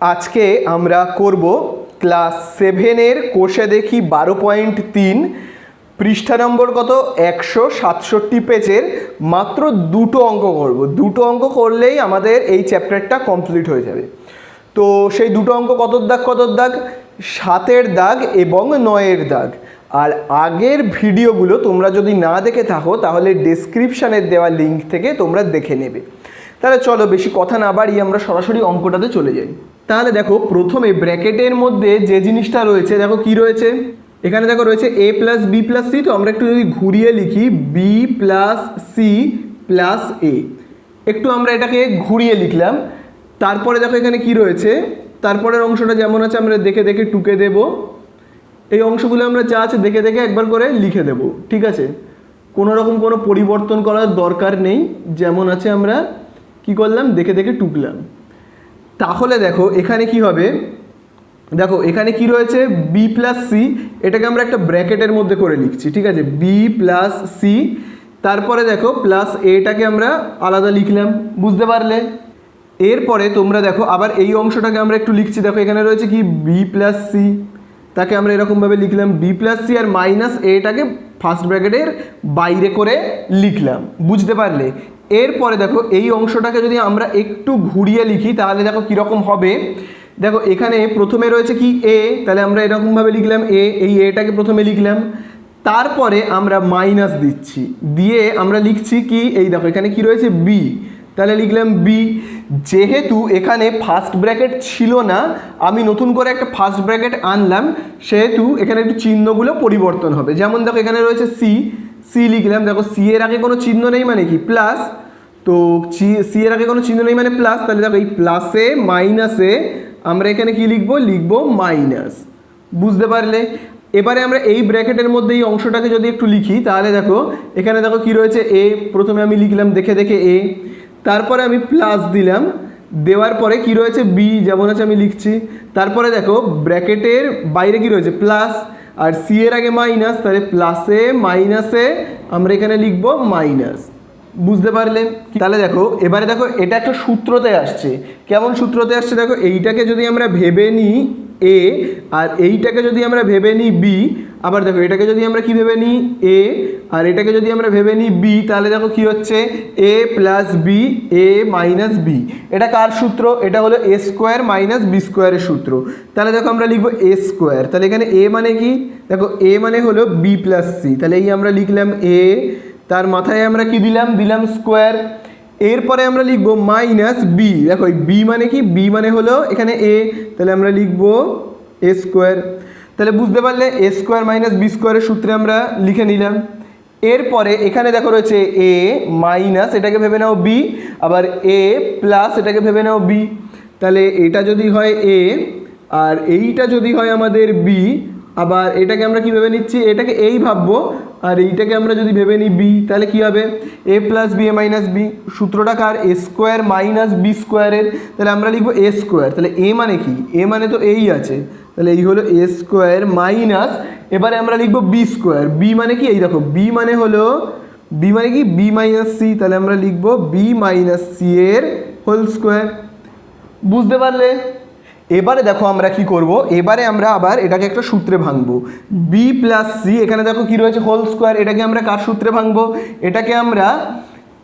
আজকে আমরা করব ক্লাস 7-এর কোষে দেখি 12.3 পৃষ্ঠা নম্বর কত 167 পেজের মাত্র দুটো অঙ্ক করব। দুটো অঙ্ক করলেই আমাদের এই চ্যাপ্টারটা কমপ্লিট হয়ে যাবে। তো সেই দুটো অঙ্ক কত দাগ 7-এর দাগ এবং 9-এর দাগ। আর আগের ভিডিওগুলো তোমরা যদি না দেখে থাকো তাহলে ডেসক্রিপশানের দেওয়া লিঙ্ক থেকে তোমরা দেখে নেবে। তাহলে চলো বেশি কথা না বাড়িয়ে আমরা সরাসরি অঙ্কটাতে চলে যাই। তাহলে দেখো প্রথমে ব্র্যাকেটের মধ্যে যে জিনিসটা রয়েছে দেখো কি রয়েছে, এখানে দেখো রয়েছে a plus B plus c. তো আমরা একটু যদি ঘুরিয়ে লিখি b plus c plus a, একটু আমরা এটাকে ঘুরিয়ে লিখলাম। তারপরে দেখো এখানে কি রয়েছে, তারপরের অংশটা যেমন আছে আমরা দেখে দেখে টুকে দেব। এই অংশগুলো আমরা যা আছে দেখে দেখে একবার করে লিখে দেব, ঠিক আছে? কোনো রকম কোনো পরিবর্তন করার দরকার নেই, যেমন আছে আমরা কি করলাম দেখে দেখে টুকলাম। তাহলে দেখো এখানে কি হবে, দেখো এখানে কি রয়েছে বি প্লাস সি, এটাকে আমরা একটা ব্র্যাকেটের মধ্যে করে লিখছি, ঠিক আছে? বি প্লাস সি, তারপরে দেখো প্লাস এটাকে আমরা আলাদা লিখলাম, বুঝতে পারলে? এরপরে তোমরা দেখো আবার এই অংশটাকে আমরা একটু লিখছি, দেখো এখানে রয়েছে কি বি প্লাস সি, তাকে আমরা এরকমভাবে লিখলাম বি প্লাস সি, আর মাইনাস এটাকে ফার্স্ট ব্র্যাকেটের বাইরে করে লিখলাম, বুঝতে পারলে? এরপরে দেখো এই অংশটাকে যদি আমরা একটু ঘুরিয়ে লিখি তাহলে দেখো কীরকম হবে। দেখো এখানে প্রথমে রয়েছে কি এ, তাহলে আমরা এরকমভাবে লিখলাম এ, এই এটাকে প্রথমে লিখলাম, তারপরে আমরা মাইনাস দিচ্ছি, দিয়ে আমরা লিখছি কি এই দেখো এখানে কি রয়েছে বি, তাহলে লিখলাম বি। যেহেতু এখানে ফার্স্ট ব্র্যাকেট ছিল না, আমি নতুন করে একটা ফার্স্ট ব্র্যাকেট আনলাম, সেহেতু এখানে একটু চিহ্নগুলো পরিবর্তন হবে। যেমন দেখো এখানে রয়েছে সি, সি লিখলাম, দেখো সি এর আগে কোনো চিহ্ন নেই মানে কি প্লাস, তো সি এর আগে কোনো চিহ্ন নেই মানে প্লাস, তাহলে দেখো এই প্লাসে মাইনাসে আমরা এখানে কি লিখবো, লিখবো মাইনাস, বুঝতে পারলে? এবারে আমরা এই ব্র্যাকেটের মধ্যে এই অংশটাকে যদি একটু লিখি তাহলে দেখো এখানে দেখো কি রয়েছে এ, প্রথমে আমি লিখলাম দেখে দেখে এ, তারপরে আমি প্লাস দিলাম, দেওয়ার পরে কি রয়েছে বি, যেমন আছে আমি লিখছি, তারপরে দেখো ব্র্যাকেটের বাইরে কি রয়েছে প্লাস, আর সি এর আগে মাইনাস, তাহলে প্লাসে মাইনাসে আমরা এখানে লিখবো মাইনাস, বুঝতে পারলে? তাহলে দেখো এবারে দেখো এটা একটা সূত্রতে আসছে। কেমন সূত্রতে আসছে দেখো, এইটাকে যদি আমরা ভেবে নিই এ, আর এইটাকে যদি আমরা ভেবে নিই বি, আবার দেখো এটাকে যদি আমরা কি ভেবে নিই এ, আর এটাকে যদি আমরা ভেবে নিই বি, তাহলে দেখো কি হচ্ছে এ প্লাস বি, এ মাইনাস বি। এটা কার সূত্র? এটা হলো এ স্কোয়ার মাইনাস বি স্কোয়ারের সূত্র। তাহলে দেখো আমরা লিখবো এ স্কোয়ার, তাহলে এখানে এ মানে কি, দেখো এ মানে হলো বি প্লাস সি, তাহলে এই আমরা লিখলাম এ, তার মাথায় আমরা কি দিলাম, দিলাম স্কোয়ার। এরপরে আমরা লিখবো মাইনাস বি, দেখো এই বি মানে কি, বি মানে হলো এখানে এ, তাহলে আমরা লিখবো এ স্কোয়ার। তাহলে বুঝতে পারলে এ স্কোয়ার মাইনাস বি স্কোয়ারের সূত্রে আমরা লিখে নিলাম। এরপরে এখানে দেখো রয়েছে এ মাইনাস এটাকে ভেবে নাও বি, আবার এ প্লাস এটাকে ভেবে নাও বি। তাহলে এটা যদি হয় এ আর এইটা যদি হয় আমাদের বি, আবার এটাকে আমরা কি ভেবে নিচ্ছি, এটাকে এই ভাববো, আর এইটাকে আমরা যদি ভেবে নিই বি, তাহলে কি হবে এ plus B A minus B. সূত্রটা কার? এ স্কোয়ার মাইনাস বি স্কোয়ারের, তাহলে আমরা লিখবো এ স্কোয়ার। তাহলে এ মানে কি, এ মানে তো এই আছে, তাহলে এই হলো এ স্কোয়ার মাইনাস, এবারে আমরা লিখবো বি স্কোয়ার। বি মানে কি, এই দেখো বি মানে হলো, বি মানে কি বি মাইনাস সি, তাহলে আমরা লিখবো বি মাইনাস সি এর হোল স্কোয়ার, বুঝতে পারলে? এবারে দেখো আমরা কি করব, এবারে আমরা আবার এটাকে একটা সূত্রে ভাঙবো। বি প্লাস সি, এখানে দেখো কি রয়েছে হোল স্কোয়ার, এটাকে আমরা কার সূত্রে ভাঙবো, এটাকে আমরা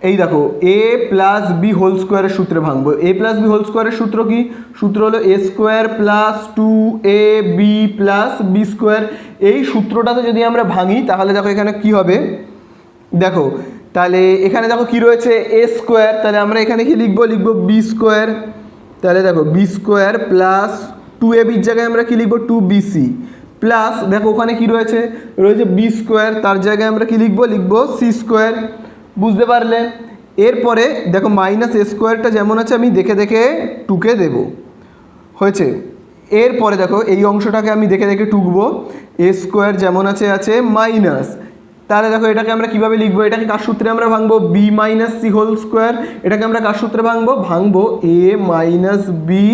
এই দেখো এ প্লাস বি হোল স্কোয়ারের সূত্রে ভাঙবো। এ প্লাস বি হোল স্কোয়ারের সূত্র কি, সূত্র হলো a square plus 2ab plus B square. এই সূত্রটাতে যদি আমরা ভাঙি তাহলে দেখো এখানে কি হবে, দেখো তাহলে এখানে দেখো কি রয়েছে এ স্কোয়ার, তাহলে আমরা এখানে কি লিখবো, লিখবো বি স্কোয়ার। তাহলে দেখো বি স্কোয়ার প্লাস 2ab-র জায়গায় আমরা কি লিখবো 2bc প্লাস দেখো ওখানে কি রয়েছে, রয়েছে বি স্কোয়ার, তার জায়গায় আমরা কি লিখবো, লিখবো সি স্কোয়ার, বুঝতে পারলে? এরপরে দেখো মাইনাস এ স্কোয়ারটা যেমন আছে আমি দেখে দেখে টুকে দেব, হয়েছে? এরপরে দেখো এই অংশটাকে আমি দেখে দেখে টুকবো, এ স্কোয়ার যেমন আছে আছে মাইনাস, তাহলে দেখো এটাকে আমরা কিভাবে লিখবো, এটাকে কার সূত্রে আমরা ভাঙবো, b minus c whole square. এটাকে আমরা কার সূত্রে ভাঙবো, ভাঙবো এ মাইনাস বি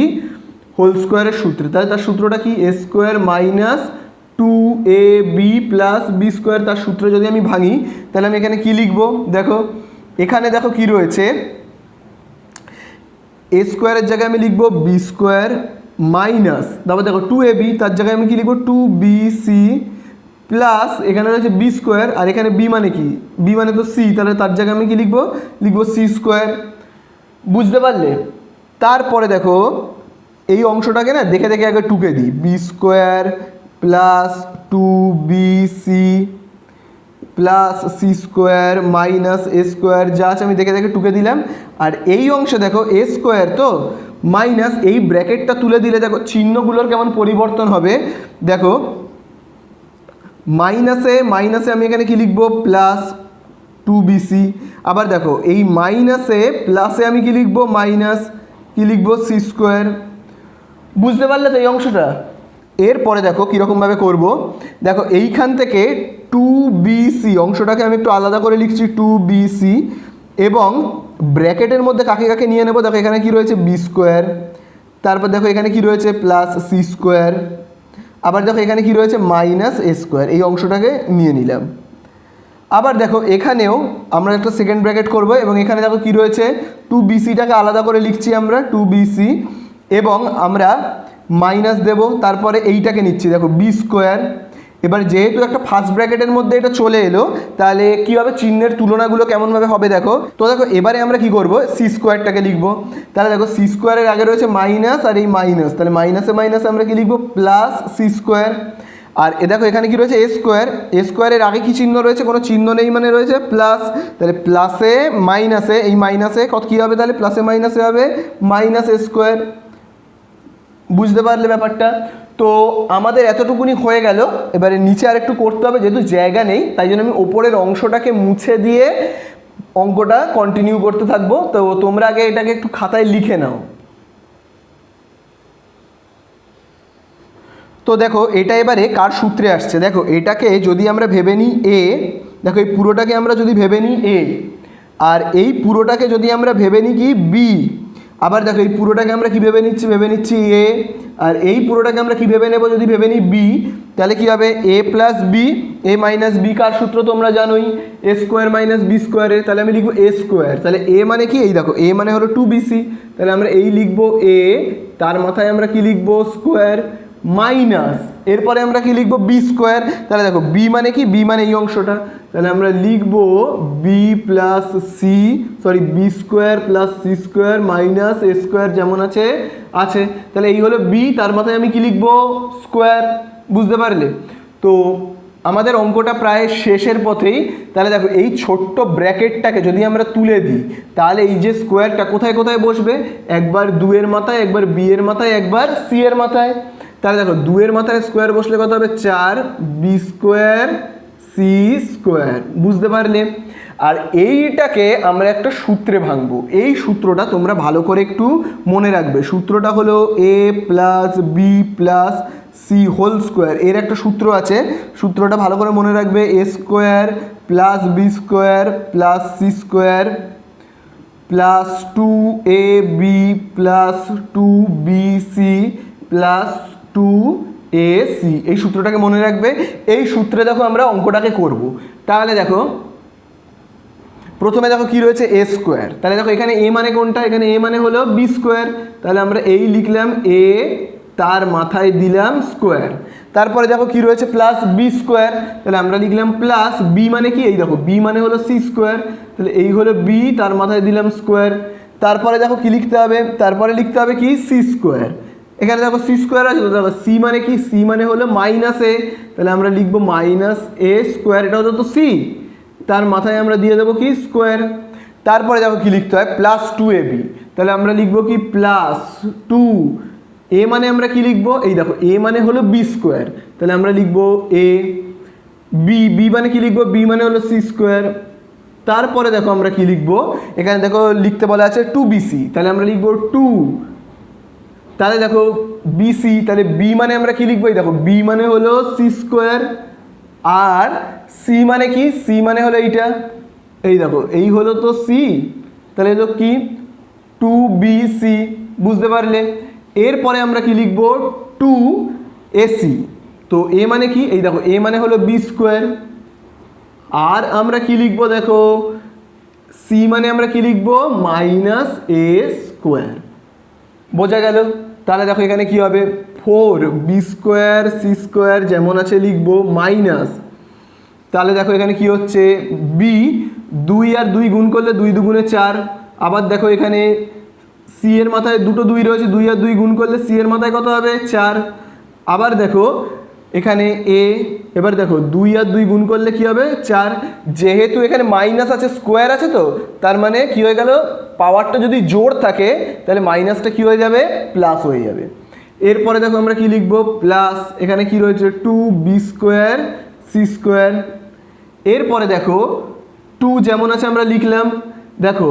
হোল স্কোয়ারের সূত্রে। তাহলে তার সূত্রটা কি, a square minus 2ab plus B square. তার সূত্রে যদি আমি ভাঙি তাহলে আমি এখানে কি লিখবো, দেখো এখানে দেখো কি রয়েছে, এ স্কোয়ারের জায়গায় আমি লিখবো বি স্কোয়ার মাইনাস তারপর দেখো 2ab, তার জায়গায় আমি কি লিখবো 2bc প্লাস এখানে রয়েছে বি স্কোয়ার, আর এখানে বি মানে কি, বি মানে তো সি, তাহলে তার জায়গায় আমি কি লিখবো, লিখবো সি স্কোয়ার। বুঝতে পারলে? তারপরে দেখো এই অংশটাকে না দেখে দেখে আগে টুকে দিই, B square plus 2bc plus C square minus A square, যা আছে আমি দেখে দেখে টুকে দিলাম। আর এই অংশে দেখো এ স্কোয়ার তো মাইনাস এই ব্র্যাকেটটা তুলে দিলে দেখো চিহ্নগুলোর কেমন পরিবর্তন হবে। দেখো মাইনাসে মাইনাসে আমি এখানে কি লিখবো, প্লাস 2bc, আবার দেখো এই মাইনাসে প্লাসে আমি কি লিখবো, মাইনাস কি লিখবো, সি স্কোয়ার। বুঝতে পারলে তো এই অংশটা? এরপরে দেখো কীরকমভাবে করব। দেখো এইখান থেকে 2bc অংশটাকে আমি একটু আলাদা করে লিখছি 2bc, এবং ব্র্যাকেটের মধ্যে কাকে কাকে নিয়ে নেবো, দেখো এখানে কি রয়েছে বি স্কোয়ার, তারপর দেখো এখানে কি রয়েছে প্লাস সি স্কোয়ার, আবার দেখো এখানে কি রয়েছে মাইনাস এ স্কোয়ার, এই অংশটাকে নিয়ে নিলাম। আবার দেখো এখানেও আমরা একটা সেকেন্ড ব্র্যাকেট করব, এবং এখানে দেখো কি রয়েছে 2bcটাকে আলাদা করে লিখছি আমরা 2bc, এবং আমরা মাইনাস দেব, তারপরে এইটাকে নিচ্ছি দেখো বি স্কোয়ার। এবার যেহেতু একটা ফার্স্ট ব্র্যাকেটের মধ্যে এটা চলে এলো, তাহলে কী হবে, চিহ্নের তুলনাগুলো কেমনভাবে হবে দেখো। তো দেখো এবারে আমরা কি করব, সি স্কোয়ারটাকে লিখবো। তাহলে দেখো সি স্কোয়ারের আগে রয়েছে মাইনাস আর এই মাইনাস, তাহলে মাইনাসে মাইনাসে আমরা কি লিখবো, প্লাস সি স্কোয়ার। আর এ দেখো এখানে কি রয়েছে এ স্কোয়ার, এ স্কোয়ারের আগে কি চিহ্ন রয়েছে, কোনো চিহ্ন নেই মানে রয়েছে প্লাস, তাহলে প্লাসে মাইনাসে এই মাইনাসে কত কী হবে, তাহলে প্লাসে মাইনাসে হবে মাইনাস এ স্কোয়ার। বুঝতে পারলে ব্যাপারটা? তো আমাদের এতটুকুনি হয়ে গেল। এবারে নিচে আর একটু করতে হবে, যেহেতু জায়গা নেই তাই জন্য আমি ওপরের অংশটাকে মুছে দিয়ে অঙ্কটা কন্টিনিউ করতে থাকবো। তো তোমরা আগে এটাকে একটু খাতায় লিখে নাও। তো দেখো এটা এবারে কার সূত্রে আসছে, দেখো এটাকে যদি আমরা ভেবে নিই এ, দেখো এই পুরোটাকে আমরা যদি ভেবে নিই এ, আর এই পুরোটাকে যদি আমরা ভেবে নিই কি বি, আবার দেখো এই পুরোটাকে আমরা কি ভেবে নিচ্ছি এ, আর এই পুরোটাকে আমরা কি ভেবে নেব, যদি ভেবে নিই বি, তাহলে কি হবে এ প্লাস বি, এ মাইনাস বি কার সূত্র তোমরা জানোই, এ স্কোয়ার মাইনাস বি স্কোয়ারের, তাহলে আমি লিখবো এ স্কোয়ার। তাহলে এ মানে কি, এই দেখো এ মানে হলো 2bc, তাহলে আমরা এই লিখবো এ, তার মাথায় আমরা কি লিখবো স্কোয়ার, মাইনাস এরপরে আমরা কি লিখবো বি স্কোয়ার। তাহলে দেখো বি মানে কি, বি মানে এই অংশটা, তাহলে আমরা লিখবো B plus C, sorry B square plus C square minus A square, যেমন আছে আছে। তাহলে এই হলো বি, তার মাথায় আমি কি লিখবো স্কোয়ার। বুঝতে পারলে? তো আমাদের অঙ্কটা প্রায় শেষের পথেই। তাহলে দেখো এই ছোট্ট ব্র্যাকেটটাকে যদি আমরা তুলে দিই, তাহলে এই যে স্কোয়ারটা কোথায় কোথায় বসবে, একবার 2 এর মাথায়, একবার বি এর মাথায়, একবার সি এর মাথায়। তাহলে দেখো 2 এর মাথায় স্কোয়ার বসলে কত হবে, 4বি স্কোয়ার সি স্কোয়ার। বুঝতে পারলে? আর এইটাকে আমরা একটা সূত্রে ভাঙবো, এই সূত্রটা তোমরা ভালো করে একটু মনে রাখবে। সূত্রটা হলো A plus B plus C whole square, এর একটা সূত্র আছে, সূত্রটা ভালো করে মনে রাখবে, A square plus B square plus C square plus 2ab plus 2bc plus 2ac। এই সূত্রটাকে মনে রাখবে। এই সূত্রে দেখো আমরা অঙ্কটাকে করব। তাহলে দেখো প্রথমে দেখো কি রয়েছে এ স্কোয়ার, তাহলে দেখো এখানে এ মানে কোনটা, এখানে এ মানে হলো বি স্কোয়ার, তাহলে আমরা এই লিখলাম এ, তার মাথায় দিলাম স্কোয়ার। তারপরে দেখো কি রয়েছে প্লাস বি স্কোয়ার, তাহলে আমরা লিখলাম প্লাস বি মানে কি, এই দেখো বি মানে হলো সি স্কোয়ার, তাহলে এই হলো বি, তার মাথায় দিলাম স্কোয়ার। তারপরে দেখো কি লিখতে হবে, তারপরে লিখতে হবে কি সি স্কোয়ার। এখানে দেখো সি স্কোয়ার আছে, তো দেখো সি মানে কি, সি মানে হলো মাইনাস এ, তাহলে আমরা লিখবো মাইনাস এ স্কোয়ার, এটা হলো তো সি, তার মাথায় আমরা দিয়ে দেবো কি স্কোয়ার। তারপরে দেখো কি লিখতে হয় প্লাস 2ab, তাহলে আমরা লিখবো কি প্লাস 2, এ মানে আমরা কি লিখবো, এই দেখো এ মানে হলো বি স্কোয়ার, তাহলে আমরা লিখবো এ, বি, বি মানে কি লিখবো, বি মানে হলো সি স্কোয়ার। তারপরে দেখো আমরা কি লিখবো, এখানে দেখো লিখতে বলা আছে 2bc, তাহলে আমরা লিখবো 2, তাহলে দেখো বিসি, তাহলে বি মানে আমরা কি লিখবো, এই দেখো বি মানে হলো সি স্কোয়ার, আর সি মানে কি, সি মানে হলো এইটা, এই দেখো এই হলো তো সি, তাহলে হলো কি 2bc। বুঝতে পারলে? এরপরে আমরা কি লিখবো 2ac, তো এ মানে কি, এই দেখো এ মানে হলো বি স্কোয়ার, আর আমরা কি লিখবো দেখো সি মানে আমরা কি লিখবো মাইনাস এ স্কোয়ার। বোঝা গেল? তাহলে দেখো এখানে কি হবে, 4b² c² যেমন আছে লিখবো মাইনাস, তাহলে দেখো এখানে কি হচ্ছে বি, 2 আর 2 গুণ করলে 2 দুগুণে 4, আবার দেখো এখানে সি এর মাথায় দুটো 2 রয়েছে, 2 আর 2 গুণ করলে সি এর মাথায় কত হবে 4, আবার দেখো এখানে এ, এবার দেখো 2 আর 2 গুণ করলে কি হবে 4, যেহেতু এখানে মাইনাস আছে স্কোয়ার আছে তো তার মানে কি হয়ে গেল, পাওয়ারটা যদি জোড় থাকে তাহলে মাইনাসটা কি হয়ে যাবে প্লাস হয়ে যাবে। এরপরে দেখো আমরা কি লিখবো, প্লাস এখানে কি রয়েছে 2b² c², এরপরে দেখো 2 যেমন আছে আমরা লিখলাম, দেখো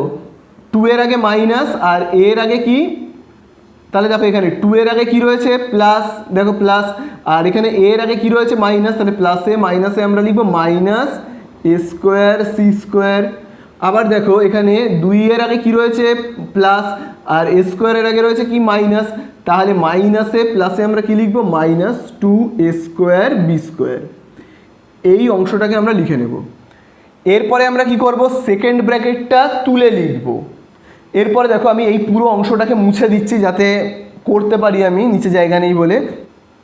2 এর আগে মাইনাস আর এর আগে কি, তাহলে দেখো এখানে 2 এর আগে কি রয়েছে প্লাস, দেখো প্লাস, আর এখানে এর আগে কি রয়েছে মাইনাস, তাহলে প্লাসে মাইনাসে আমরা লিখবো মাইনাস a² c², আবার দেখো এখানে 2 এর আগে কি রয়েছে প্লাস আর a² এর আগে রয়েছে কি মাইনাস, তাহলে মাইনাসে প্লাসে আমরা কি লিখবো মাইনাস 2a² b², এই অংশটাকে আমরা লিখে নেব। এরপরে আমরা কি করব, সেকেন্ড ব্র্যাকেটটা তুলে লিখব। এরপরে দেখো আমি এই পুরো অংশটাকে মুছে দিচ্ছি যাতে করতে পারি আমি, নিচে জায়গা নেই বলে।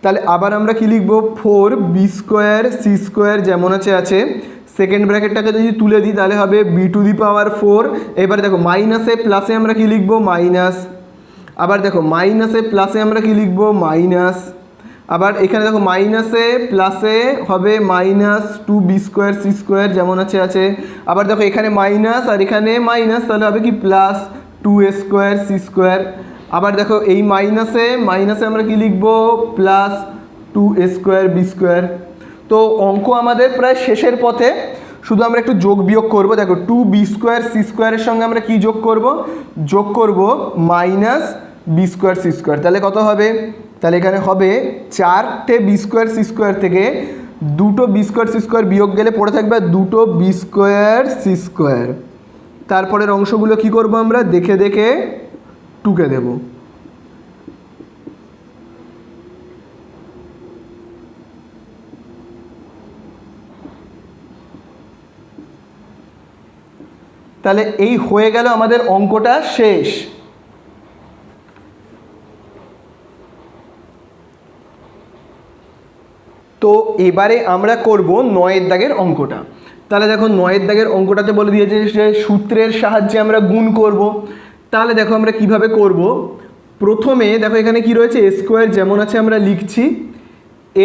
তাহলে আবার আমরা কি লিখব, 4b² c² যেমন আছে, সেকেন্ড ব্র্যাকেটটাকে যদি তুলে দিই তাহলে হবে b⁴। এবার দেখো মাইনাসে প্লাসে আমরা কি লিখব মাইনাস, আবার দেখো মাইনাসে প্লাসে আমরা কি লিখব মাইনাস, আবার এখানে দেখো মাইনাসে প্লাসে হবে মাইনাস 2b² c² যেমন আছে, আবার দেখো এখানে মাইনাস আর এখানে মাইনাস তাহলে হবে কি প্লাস 2a² c², আবার দেখো এই মাইনাসে আমরা কি লিখব প্লাস 2a² b²। তো অঙ্ক আমাদের প্রায় শেষের পথে, শুধু আমরা একটু যোগ বিয়োগ করব। দেখো 2b² c² এর সঙ্গে আমরা কি যোগ করব মাইনাস b² c², তাহলে কত হবে, তাহলে এখানে হবে 4টে b² c² থেকে 2টো b² c² বিয়োগ গেলে পড়ে থাকবে 2টো b² c²। তারপরের অংশগুলো কি করব আমরা দেখে দেখে টুকে দেব। তাহলে এই হয়ে গেল আমাদের অঙ্কটা শেষ। তো এবারে আমরা করব 9 দাগের অঙ্কটা। তাহলে দেখো 9 দাগের অঙ্কটাতে বলে দিয়েছে যে সূত্রের সাহায্যে আমরা গুণ করব। তাহলে দেখো আমরা কিভাবে করব, প্রথমে দেখো এখানে কি রয়েছে a² যেমন আছে আমরা লিখছি,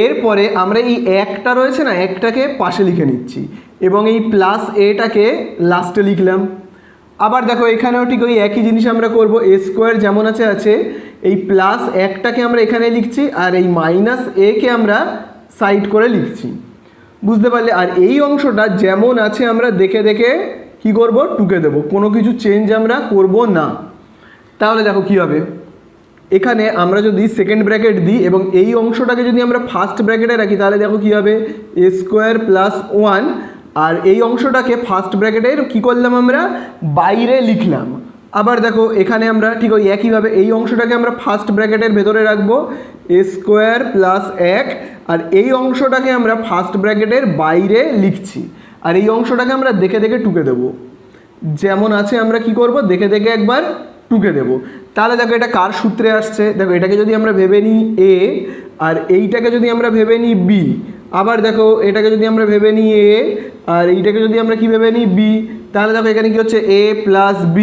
এরপরে আমরা এই একটা রয়েছে না, একটাকে পাশে লিখে নিচ্ছি এবং এই প্লাস এটাকে লাস্টে লিখলাম। আবার দেখো এখানেও ঠিক ওই একই জিনিস আমরা করব, a² যেমন আছে এই প্লাস একটাকে আমরা এখানে লিখছি আর এই মাইনাস একে আমরা সাইড করে লিখছি, বুঝতে পারলে। আর এই অংশটা যেমন আছে আমরা দেখে দেখে কি করব টুকে দেব, কোনো কিছু চেঞ্জ আমরা করব না। তাহলে দেখো কি হবে, এখানে আমরা যদি সেকেন্ড ব্র্যাকেট দিই এবং এই অংশটাকে যদি আমরা ফার্স্ট ব্র্যাকেটে রাখি তাহলে দেখো কি হবে a² + 1, আর এই অংশটাকে ফার্স্ট ব্র্যাকেটের কি করলাম আমরা বাইরে লিখলাম। আবার দেখো এখানে আমরা ঠিক ওই একইভাবে এই অংশটাকে আমরা ফার্স্ট ব্র্যাকেটের ভেতরে রাখবো a² + 1, আর এই অংশটাকে আমরা ফার্স্ট ব্র্যাকেটের বাইরে লিখছি আর এই অংশটাকে আমরা দেখে দেখে টুকে দেব। যেমন আছে আমরা কি করব দেখে দেখে একবার টুকে দেব। তাহলে দেখো এটা কার সূত্রে আসছে, দেখো এটাকে যদি আমরা ভেবে নিই a আর এইটাকে যদি আমরা ভেবে নিই b, আবার দেখো এটাকে যদি আমরা ভেবে নিই a আর এইটাকে যদি আমরা কি ভেবে নিই b, তাহলে দেখো এখানে কি হচ্ছে a + b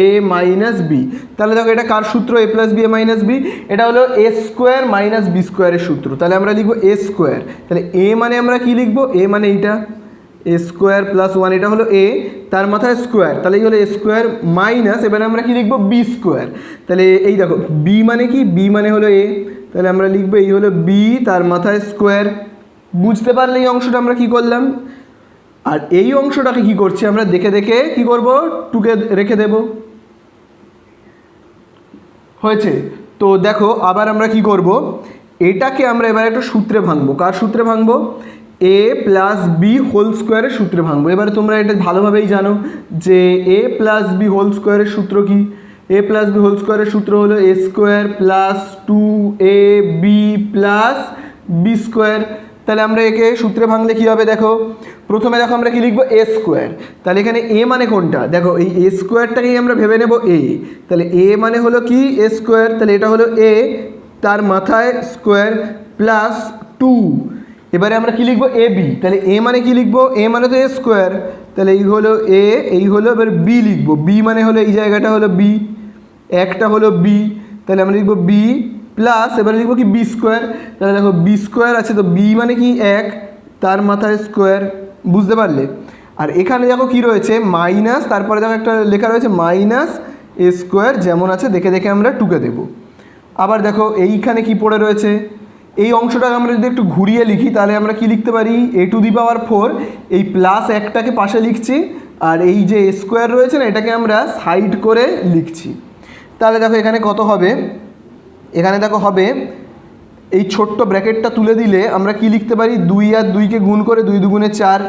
a - b। তাহলে দেখো এটা কার সূত্র, a + b a - b, এটা হলো a² - b² এর সূত্র। তাহলে আমরা লিখবো a², তাহলে a মানে আমরা কি লিখবো, a মানে এইটা a² + 1, এটা হলো a, তার মাথায় স্কোয়ার, তাহলে এই হলো a² মাইনাস, এবারে আমরা কি লিখবো b²। তাহলে এই দেখো b মানে কি, b মানে হলো a, তাহলে আমরা লিখবো এই হলো b তার মাথায় স্কোয়ার। বুঝতে পারলে এই অংশটা আমরা কি করলাম, আর এই অংশটাকে কি করছি আমরা দেখে দেখে কি করব টুকে রেখে দেব। হয়েছে। তো দেখো আবার আমরা কি করব, এটাকে আমরা এবার একটা সূত্রে ভাঙবো। কার সূত্রে ভাঙবো, a + b² এর সূত্রে ভাঙবো। এবারে তোমরা এটা ভালোভাবেই জানো যে a + b² এর সূত্র কি, a + b² এর সূত্র হলো a² + 2ab + b²। তাহলে আমরা একে সূত্রে ভাঙলে কি হবে, দেখো প্রথমে দেখো আমরা কি লিখবো a², তাহলে এখানে a মানে কোনটা, দেখো এই a²টাকেই আমরা ভেবে নেব a, তাহলে a মানে হলো কি a², তাহলে এটা হলো a, তার মাথায় স্কোয়ার প্লাস 2। এবারে আমরা কি লিখবো এ বি, তাহলে এ মানে কি লিখবো, এ মানে তো এ স্কোয়ার, তাহলে এই হলো এ, এই হলো এবার বি লিখবো, বি মানে হলো এই জায়গাটা হলো বি, একটা হলো বি, তাহলে আমরা লিখবো বি প্লাস এবারে লিখবো কি বি স্কোয়ার, তাহলে দেখো বি স্কোয়ার আছে তো বি মানে কি 1, তার মাথায় স্কোয়ার, বুঝতে পারলে। আর এখানে দেখো কি রয়েছে মাইনাস, তারপরে দেখো একটা লেখা রয়েছে মাইনাস এ স্কোয়ার, যেমন আছে দেখে দেখে আমরা টুকে দেবো। আবার দেখো এইখানে কি পড়ে রয়েছে, এই অংশটাকে আমরা যদি একটু ঘুরিয়ে লিখি তাহলে আমরা কি লিখতে পারি, এ টু দি পাওয়ার 4, এই প্লাস একটাকে পাশে লিখছি, আর এই যে স্কোয়ার রয়েছে না এটাকে আমরা সাইড করে লিখছি। তাহলে দেখো এখানে কত হবে, এখানে দেখো হবে এই ছোট্ট ব্র্যাকেটটা তুলে দিলে আমরা কি লিখতে পারি, 2 আর 2কে গুণ করে 2 দুগুণে 4,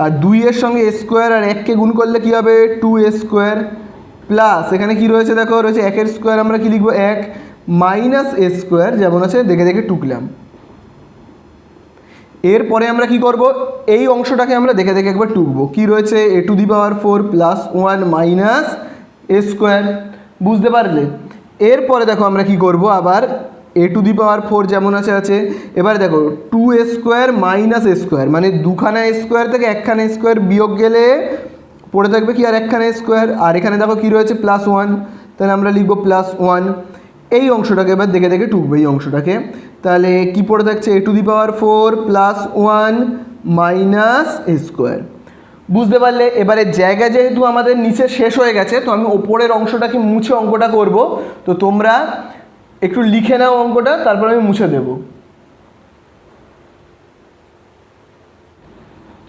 আর 2 এর সঙ্গে স্কোয়ার আর 1কে গুণ করলে কি হবে 2 স্কোয়ার, প্লাস এখানে কি রয়েছে দেখো রয়েছে 1 এর স্কোয়ার, আমরা কি লিখবো 1 মাইনাস এ স্কোয়ার, যেমন আছে দেখে দেখে টুকলাম। এরপরে আমরা কি করব, এই অংশটাকে আমরা দেখে দেখে একবার টুকবো, কি রয়েছে A to the power 4 plus 1 minus A square, বুঝতে পারলে। এরপরে দেখো আমরা কি করব, আবার এ টু দি পাওয়ার 4 যেমন আছে আছে, এবার দেখো 2 স্কোয়ার মাইনাস এ স্কোয়ার, মানে দুখানা স্কোয়ার থেকে একখানা স্কোয়ার বিয়োগ গেলে পড়ে থাকবে কি আর একখানা স্কোয়ার, আর এখানে দেখো কি রয়েছে প্লাস 1, তাহলে আমরা লিখবো প্লাস 1। এই অংশটাকে এবার দেখে দেখে টুকবো এই অংশটাকে, তাহলে কি পড়ে থাকছে A to the power 4 plus 1 minus A square, বুঝতে পারলে। এবারে জায়গা যেহেতু আমাদের নিচে শেষ হয়ে গেছে, তো আমি ওপরের অংশটাকে মুছে অঙ্কটা করব, তো তোমরা একটু লিখে নাও অঙ্কটা, তারপর আমি মুছে দেব।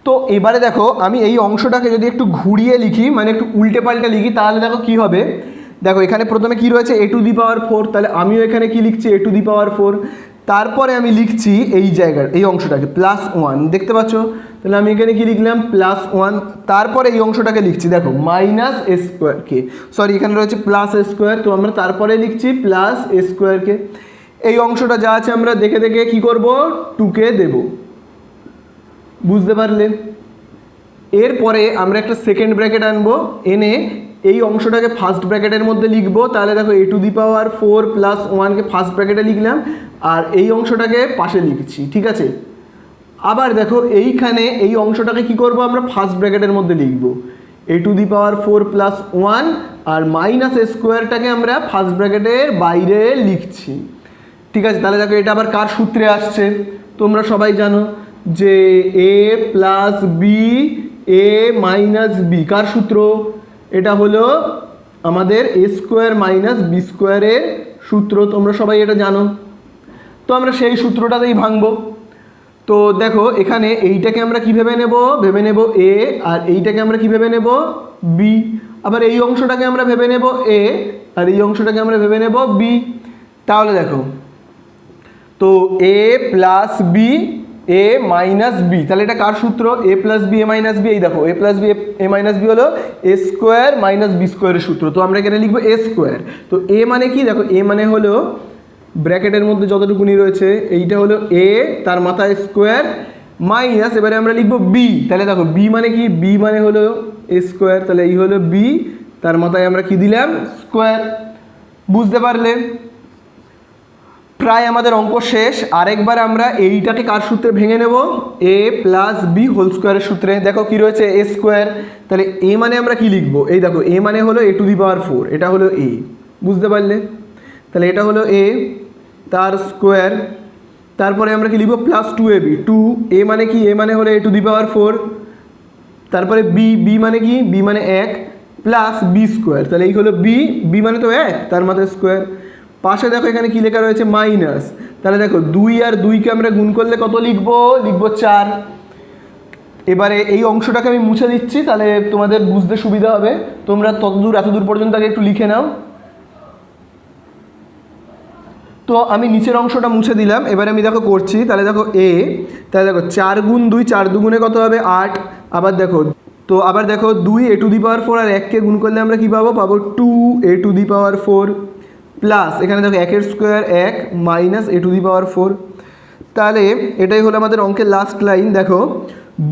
তো এবারে দেখো আমি এই অংশটাকে যদি একটু ঘুরিয়ে লিখি, মানে একটু উল্টে পাল্টে লিখি, তাহলে দেখো কি হবে, দেখো এখানে প্রথমে কি রয়েছে এ টু দি পাওয়ার 4, তাহলে আমিও এখানে কি লিখছি এ টু দি পাওয়ার 4, তারপরে আমি লিখছি এই জায়গার এই অংশটাকে প্লাস 1, দেখতে পাচ্ছ, তাহলে আমি এখানে কি লিখলাম প্লাস 1, তারপরে এই অংশটাকে লিখছি দেখো মাইনাস এ স্কোয়ারকে, সরি এখানে রয়েছে প্লাস এ স্কোয়ার, তো আমরা তারপরে লিখছি প্লাস এ স্কোয়ারকে। এই অংশটা যা আছে আমরা দেখে দেখে কি করব টুকে দেব, বুঝতে পারলে। এরপরে আমরা একটা সেকেন্ড ব্র্যাকেট আনবো, এনে এই অংশটাকে ফার্স্ট ব্র্যাকেটের মধ্যে লিখবো, তাহলে দেখো A to the power 4 plus 1কে ফার্স্ট ব্র্যাকেটে লিখলাম, আর এই অংশটাকে পাশে লিখছি, ঠিক আছে। আবার দেখো এইখানে এই অংশটাকে কি করব আমরা ফার্স্ট ব্র্যাকেটের মধ্যে লিখবো, A to the power 4 plus 1, আর মাইনাস এ স্কোয়ারটাকে আমরা ফার্স্ট ব্র্যাকেটের বাইরে লিখছি, ঠিক আছে। তাহলে দেখো এটা আবার কার সূত্রে আসছে, তোমরা সবাই জানো যে এ plus B A minus B, কার সূত্র, এটা হলো আমাদের এ স্কোয়ার মাইনাস বি স্কোয়ারের সূত্র, তোমরা সবাই এটা জানো। তো আমরা সেই সূত্রটাতেই ভাঙবো। তো দেখো এখানে এইটাকে আমরা কী ভেবে নেব এ, আর এইটাকে আমরা কী ভেবে নেব বি, আবার এই অংশটাকে আমরা ভেবে নেব এ, আর এই অংশটাকে আমরা ভেবে নেব বি। তাহলে দেখো তো এ plus B A minus B, তাহলে এটা কার সূত্র এ plus B A minus B, এই দেখো এ plus B A minus B হলো এ স্কোয়ার মাইনাস বি স্কোয়ারের সূত্র, তো আমরা এখানে লিখবো এ স্কোয়ার। তো এ মানে কি, দেখো এ মানে হলো ব্র্যাকেটের মধ্যে যতটুকুনি রয়েছে এইটা হলো এ, তার মাথায় স্কোয়ার মাইনাস, এবারে আমরা লিখবো বি, তাহলে দেখো বি মানে কি, বি মানে হলো এ স্কোয়ার, তাহলে এই হলো বি, তার মাথায় আমরা কি দিলাম স্কোয়ার, বুঝতে পারলে। প্রায় আমাদের অঙ্ক শেষ, আরেকবার আমরা এইটাকে কার সূত্রে ভেঙে নেব, এ প্লাস বি হোল স্কোয়ারের সূত্রে। দেখো কি রয়েছে এ স্কোয়ার, তাহলে এ মানে আমরা কি লিখবো, এই দেখো এ মানে হলো এ টু দি পাওয়ার 4, এটা হলো এ, বুঝতে পারলে। তাহলে এটা হলো এ তার স্কোয়ার, তারপরে আমরা কি লিখবো প্লাস 2ab, 2 এ মানে কি, এ মানে হলো এ টু দি পাওয়ার 4, তারপরে বি, বি মানে কি, বি মানে 1 প্লাস বি স্কোয়ার, তাহলে এই হলো বি, বি মানে তো 1 তার মাথায় স্কোয়ার, পাশে দেখো এখানে কি লেখা রয়েছে মাইনাস, তাহলে দেখো 2 আর 2কে আমরা গুণ করলে কত লিখবো, লিখবো 4। এবারে এই অংশটাকে আমি মুছে দিচ্ছি, তাহলে তোমাদের বুঝতে সুবিধা হবে, তোমরা এতদূর পর্যন্ত আগে একটু লিখে নাও। তো আমি নিচের অংশটা মুছে দিলাম, এবারে আমি দেখো করছি, তাহলে দেখো এ, তাহলে দেখো 4 গুণ 2, 4 দুগুণে কত হবে 8, আবার দেখো 2 এ টু দি পাওয়ার 4 আর 1কে গুণ করলে আমরা কি পাবো, 2 এ টু দি পাওয়ার 4 প্লাস এখানে দেখো 1 এর square 1 minus A to the power 4। তাহলে এটাই হলো আমাদের অঙ্কের লাস্ট লাইন। দেখো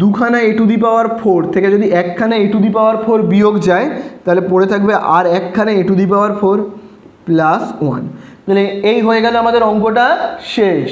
দুখানা এ টু দি পাওয়ার 4 থেকে যদি একখানা এ টু দি পাওয়ার 4 বিয়োগ যায়, তাহলে পড়ে থাকবে আর একখানা এ টু দি পাওয়ার 4 প্লাস 1। তাহলে এই হয়ে গেল আমাদের অঙ্কটা শেষ।